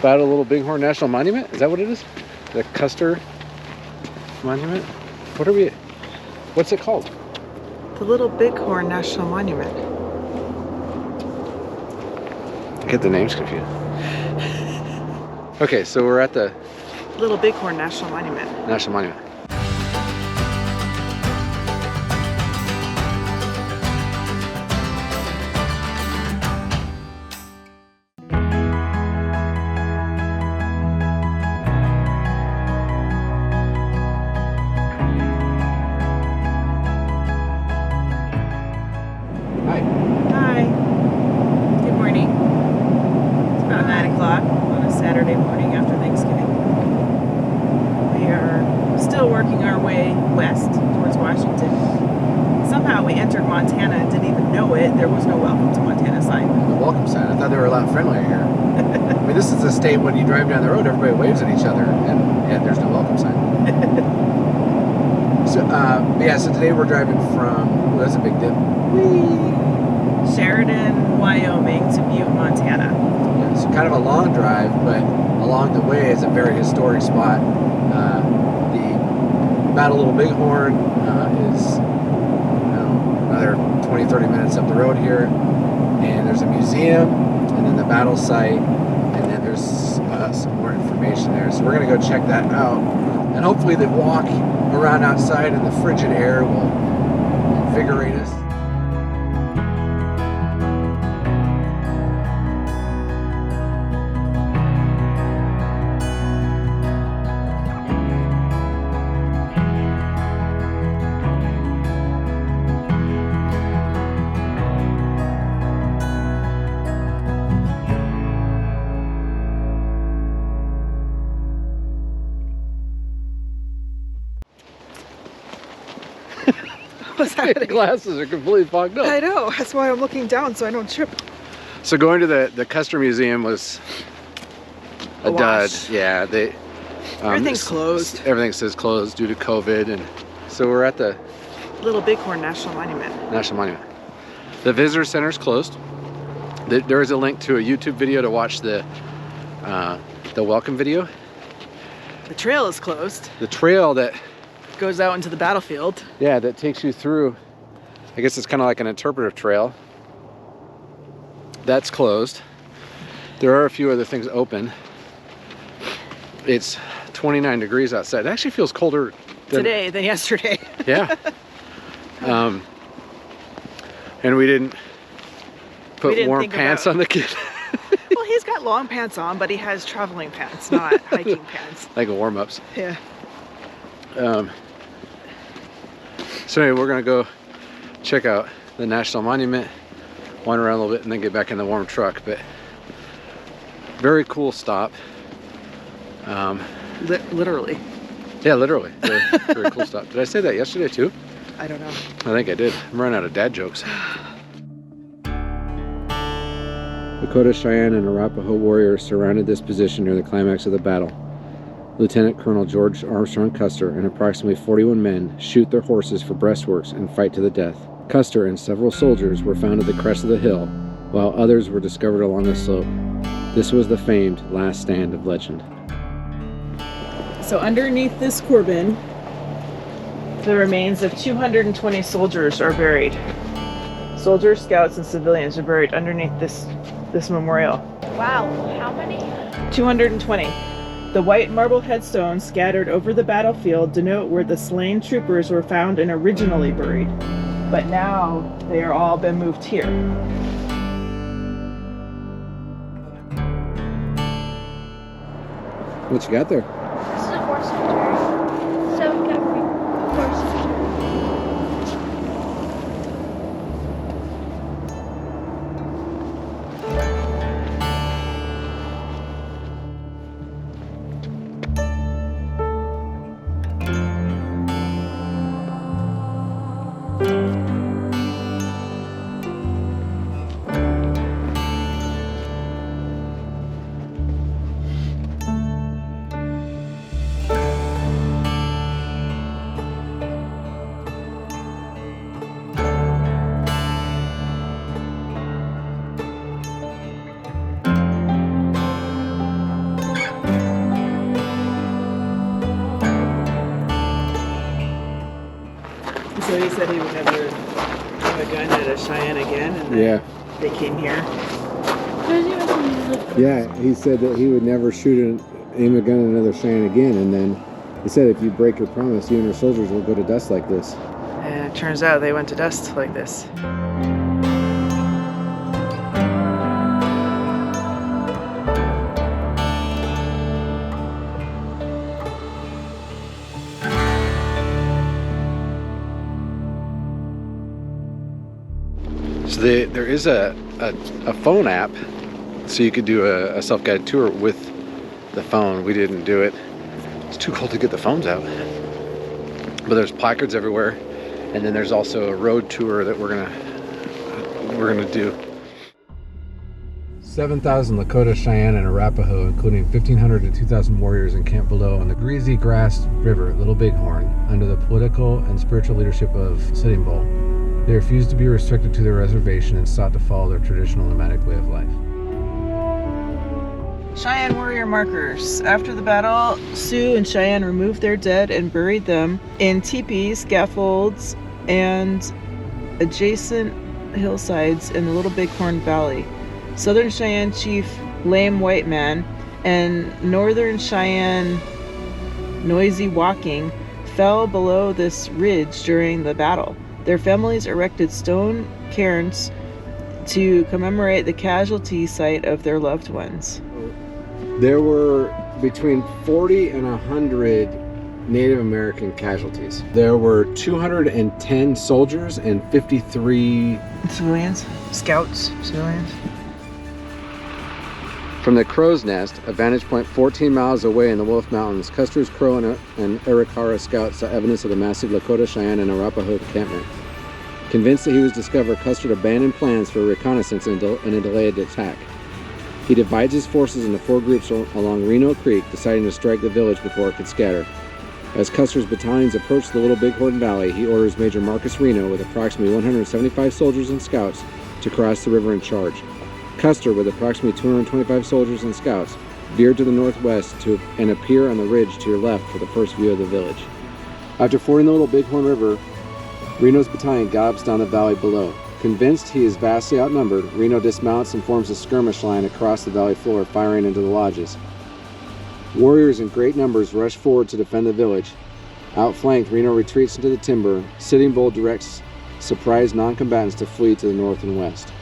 Battle of Little Bighorn National Monument? Is that what it is? The Custer Monument? What's it called? The Little Bighorn National Monument. I get the names confused. Okay, so we're at the Little Bighorn National Monument. National Monument. Hi. Good morning. It's about 9 o'clock on a Saturday morning after Thanksgiving. We are still working our way west towards Washington. Somehow we entered Montana and didn't even know it. There was no welcome to Montana sign. The welcome sign. I thought they were a lot friendlier here. I mean, this is a state when you drive down the road, everybody waves at each other, and yet there's no welcome sign. So today we're driving from, that's a big dip. Sheridan, Wyoming to Butte, Montana. Yeah, so kind of a long drive, but along the way is a very historic spot. The Battle of Little Bighorn is another 20-30 minutes up the road here, and there's a museum, and then the battle site, and then there's some more information there. So we're going to go check that out, and hopefully the walk around outside in the frigid air will invigorate us. What's happening? Glasses are completely fogged up. I know. That's why I'm looking down so I don't trip. So going to the Custer Museum was a dud. Yeah, they everything's closed. Everything says closed due to COVID, and so we're at the Little Bighorn National Monument. The visitor center is closed. There is a link to a YouTube video to watch the welcome video. The trail is closed. The trail that goes out into the battlefield. Yeah, that takes you through. I guess it's kind of like an interpretive trail. That's closed. There are a few other things open. It's 29 degrees outside. It actually feels colder today than yesterday. Yeah. And we didn't put warm pants on the kid. Well, he's got long pants on, but he has traveling pants, not hiking pants. Like warm-ups. Yeah. So anyway, we're gonna go check out the National Monument, wander around a little bit, and then get back in the warm truck. But very cool stop. Literally. Yeah, literally. Very cool stop. Did I say that yesterday too? I don't know. I think I did. I'm running out of dad jokes. Lakota, Cheyenne, and Arapaho warriors surrounded this position near the climax of the battle. Lieutenant Colonel George Armstrong Custer and approximately 41 men shoot their horses for breastworks and fight to the death. Custer and several soldiers were found at the crest of the hill, while others were discovered along the slope. This was the famed last stand of legend. So underneath this corbin, the remains of 220 soldiers are buried. Soldiers, scouts, and civilians are buried underneath this memorial. Wow, how many? 220. The white marble headstones scattered over the battlefield denote where the slain troopers were found and originally buried, but now they are all been moved here. What you got there? This is a horse cemetery. So we got a horse cemetery. said he would never have a gun at a Cheyenne again, and then Yeah. they came here. Yeah, he said that he would never aim a gun at another Cheyenne again, and then he said if you break your promise, you and your soldiers will go to dust like this. And it turns out they went to dust like this. So there is a phone app, so you could do a self-guided tour with the phone. We didn't do it. It's too cold to get the phones out. But there's placards everywhere, and then there's also a road tour that we're gonna do. 7,000 Lakota, Cheyenne, and Arapaho, including 1,500 to 2,000 warriors, encamped below on the Greasy Grass River, Little Bighorn, under the political and spiritual leadership of Sitting Bull. They refused to be restricted to their reservation and sought to follow their traditional nomadic way of life. Cheyenne warrior markers. After the battle, Sioux and Cheyenne removed their dead and buried them in teepees, scaffolds, and adjacent hillsides in the Little Bighorn Valley. Southern Cheyenne chief Lame White Man and Northern Cheyenne Noisy Walking fell below this ridge during the battle. Their families erected stone cairns to commemorate the casualty site of their loved ones. There were between 40 and 100 Native American casualties. There were 210 soldiers and 53 Civilians? Scouts? Civilians? From the Crow's Nest, a vantage point 14 miles away in the Wolf Mountains, Custer's Crow and Arikara scouts saw evidence of the massive Lakota, Cheyenne, and Arapaho encampment. Convinced that he was discovered, Custer abandoned plans for a reconnaissance and a delayed attack. He divides his forces into 4 groups along Reno Creek, deciding to strike the village before it could scatter. As Custer's battalions approach the Little Bighorn Valley, he orders Major Marcus Reno with approximately 175 soldiers and scouts to cross the river and charge. Custer, with approximately 225 soldiers and scouts, veered to the northwest and appear on the ridge to your left for the first view of the village. After fording the Little Bighorn River, Reno's battalion gallops down the valley below. Convinced he is vastly outnumbered, Reno dismounts and forms a skirmish line across the valley floor, firing into the lodges. Warriors in great numbers rush forward to defend the village. Outflanked, Reno retreats into the timber. Sitting Bull directs surprised non-combatants to flee to the north and west.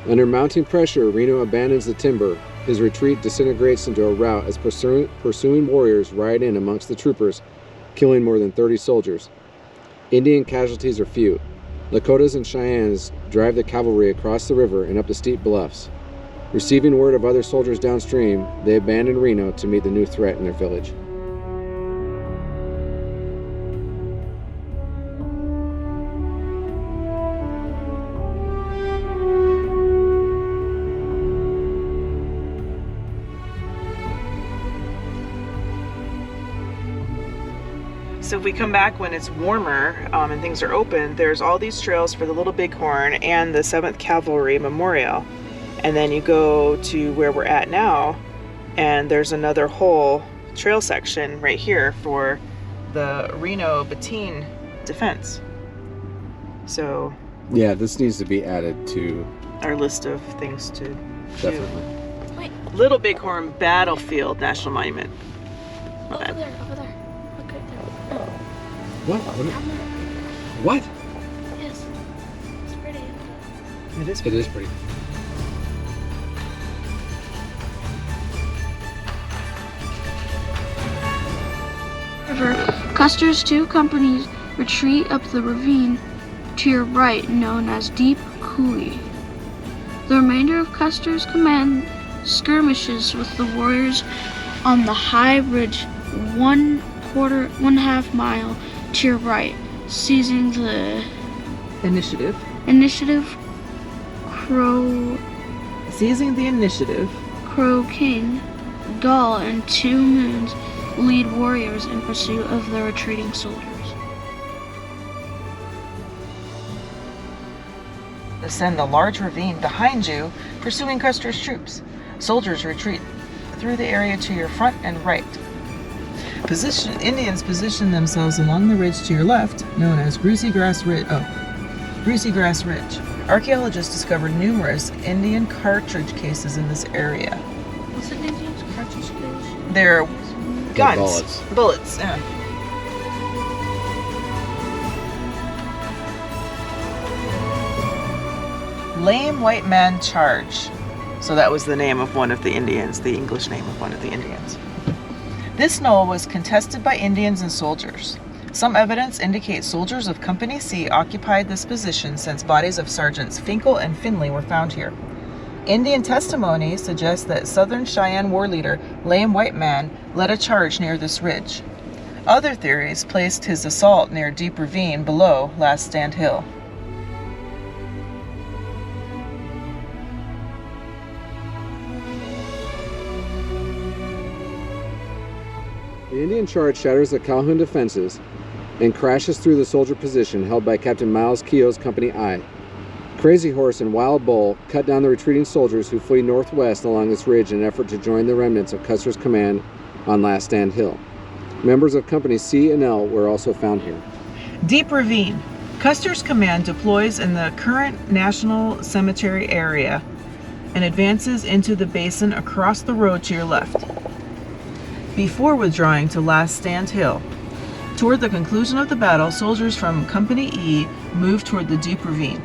Under mounting pressure, Reno abandons the timber. His retreat disintegrates into a rout as pursuing warriors ride in amongst the troopers, killing more than 30 soldiers. Indian casualties are few. Lakotas and Cheyennes drive the cavalry across the river and up the steep bluffs. Receiving word of other soldiers downstream, they abandon Reno to meet the new threat in their village. So if we come back when it's warmer and things are open, there's all these trails for the Little Bighorn and the 7th Cavalry Memorial. And then you go to where we're at now, and there's another whole trail section right here for the Reno Bateen Defense. So Yeah, this needs to be added to our list of things to definitely. Wait, do. Little Bighorn Battlefield National Monument. My over bad. there, over there. Look right there. Oh, What? down there. What? Yes. It's pretty. It is. It is pretty. River, Custer's 2 companies retreat up the ravine to your right, known as Deep Coulee. The remainder of Custer's command skirmishes with the warriors on the high ridge 1/2 mile to your right, seizing the Initiative. Seizing the initiative. Crow King, Gull, and 2 Moons lead warriors in pursuit of the retreating soldiers. Ascend the large ravine behind you, pursuing Custer's troops. Soldiers retreat through the area to your front and right. Indians positioned themselves along the ridge to your left, known as Greasy Grass Ridge. Greasy Grass Ridge. Archaeologists discovered numerous Indian cartridge cases in this area. What's an Indian's cartridge case? They're guns. bullets. Bullets, yeah. Lame White Man Charge. So that was the name of one of the Indians, the English name of one of the Indians. This knoll was contested by Indians and soldiers. Some evidence indicates soldiers of Company C occupied this position since bodies of Sergeants Finkel and Finley were found here. Indian testimony suggests that Southern Cheyenne war leader Lame White Man led a charge near this ridge. Other theories placed his assault near Deep Ravine below Last Stand Hill. The Indian charge shatters the Calhoun defenses and crashes through the soldier position held by Captain Miles Keogh's Company I. Crazy Horse and Wild Bull cut down the retreating soldiers who flee northwest along this ridge in an effort to join the remnants of Custer's command on Last Stand Hill. Members of Company C and L were also found here. Deep Ravine. Custer's command deploys in the current National Cemetery area and advances into the basin across the road to your left, before withdrawing to Last Stand Hill. Toward the conclusion of the battle, soldiers from Company E moved toward the Deep Ravine.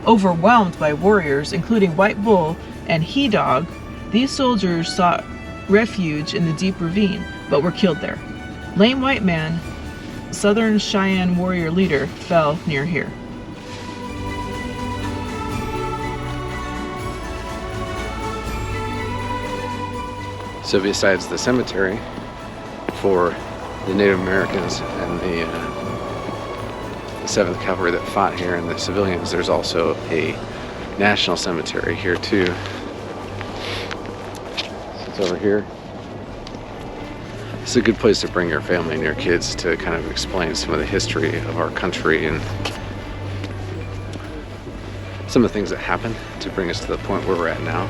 Overwhelmed by warriors, including White Bull and He Dog, these soldiers sought refuge in the Deep Ravine, but were killed there. Lame White Man, Southern Cheyenne warrior leader, fell near here. So besides the cemetery for the Native Americans and the 7th Cavalry that fought here and the civilians, there's also a national cemetery here too. So it's over here. It's a good place to bring your family and your kids to kind of explain some of the history of our country and some of the things that happened to bring us to the point where we're at now.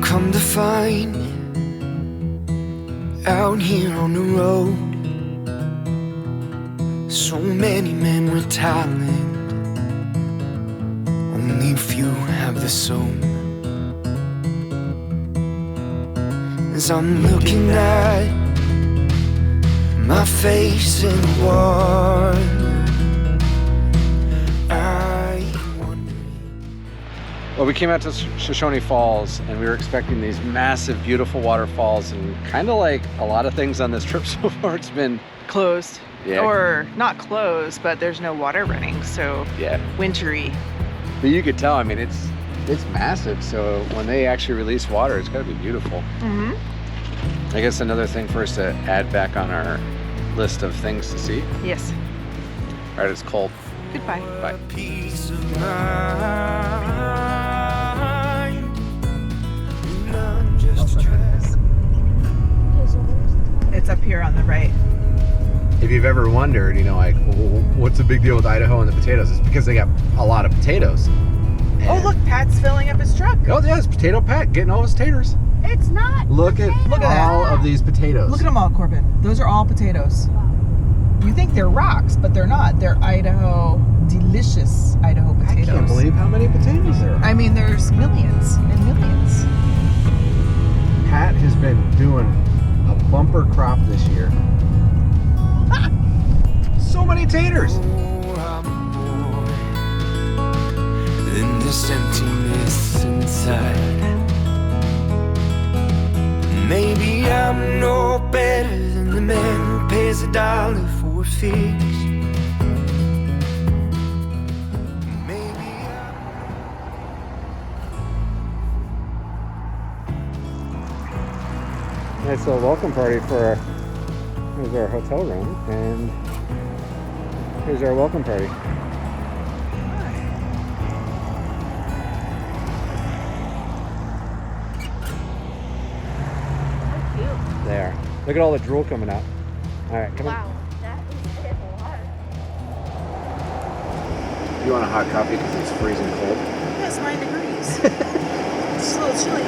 Come to find out here on the road, so many men with talent, only a few have the soul. As I'm looking at my face in the water, Well, we came out to Shoshone Falls and we were expecting these massive, beautiful waterfalls, and kind of like a lot of things on this trip so far, it's been Closed. Yeah. Or not closed, but there's no water running, so yeah. wintry. But you could tell, I mean, it's massive, so when they actually release water, it's gotta be beautiful. Mm-hmm. I guess another thing for us to add back on our list of things to see. Yes. All right, it's cold. Goodbye. Bye. peace of mind. I'm just It's up here on the right. If you've ever wondered, you know, like, well, what's the big deal with Idaho and the potatoes? It's because they got a lot of potatoes. Oh, look, Pat's filling up his truck. Oh, yeah, it's Potato Pat getting all his taters. It's not. Look at all of these potatoes. Look at them all, Corbin. Those are all potatoes. You think they're rocks, but they're not. They're Idaho, delicious Idaho potatoes. I can't believe how many potatoes there are. I mean, there's millions and millions. Pat has been doing a bumper crop this year. So many taters. In this emptiness inside, maybe I'm no better than the man who pays $1 for a fix. Maybe Nice little welcome party for here's our hotel room, and here's our welcome party. There. Look at all the drool coming out. All right, come on. Wow, that is a lot. You want a hot coffee because it's freezing cold? Yeah, it's 9 degrees. It's a little chilly.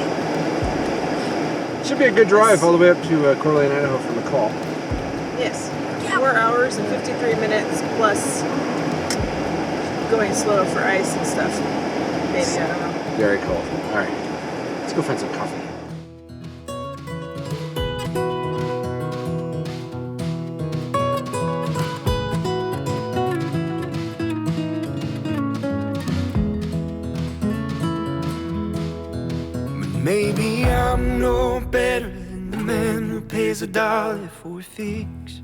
Should be a good drive all the way up to Coeur d'Alene, Idaho from McCall. Yes. 4 hours and 53 minutes plus going slow for ice and stuff. Maybe, I don't know. Very cold. All right, let's go find some coffee. Maybe I'm no better than the man who pays $1 for a fix.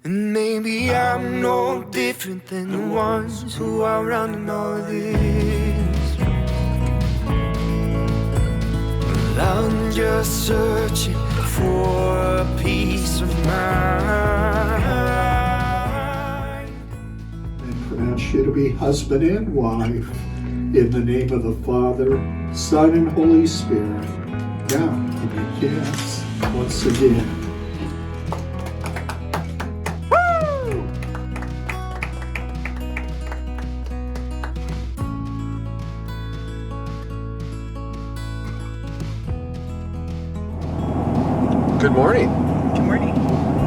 And maybe I'm no different than the ones who are running all this. Well, I'm just searching for a peace of mind. And pronounce you to be husband and wife, in the name of the Father, Son, and Holy Spirit. Now, give me a kiss once again. Good morning. Good morning.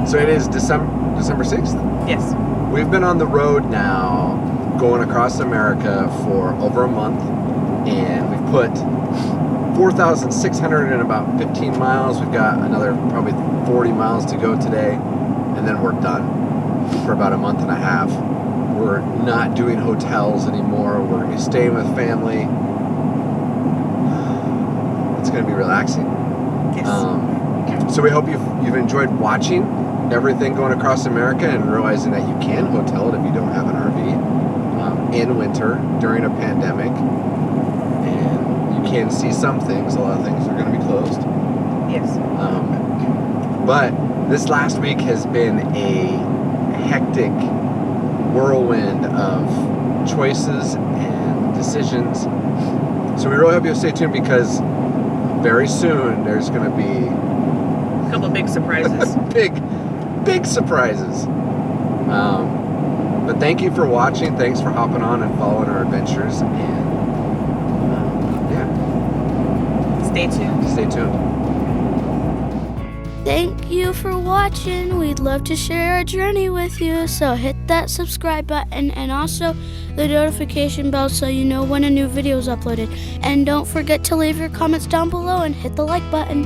So it is December 6th. Yes. We've been on the road now, going across America for over a month, and we've put 4,600 in about 15 miles. We've got another probably 40 miles to go today, and then we're done for about a month and a half. We're not doing hotels anymore. We're going to be staying with family. It's going to be relaxing. Yes. So we hope you've enjoyed watching everything going across America and realizing that you can hotel it if you don't have an RV in winter during a pandemic. And you can see some things. A lot of things are going to be closed. Yes. But this last week has been a hectic whirlwind of choices and decisions. So we really hope you'll stay tuned because very soon there's going to be A couple of big surprises. big surprises. But thank you for watching. Thanks for hopping on and following our adventures. And yeah, Stay tuned. stay tuned. Thank you for watching. We'd love to share our journey with you. So hit that subscribe button and also the notification bell so you know when a new video is uploaded. And don't forget to leave your comments down below and hit the like button.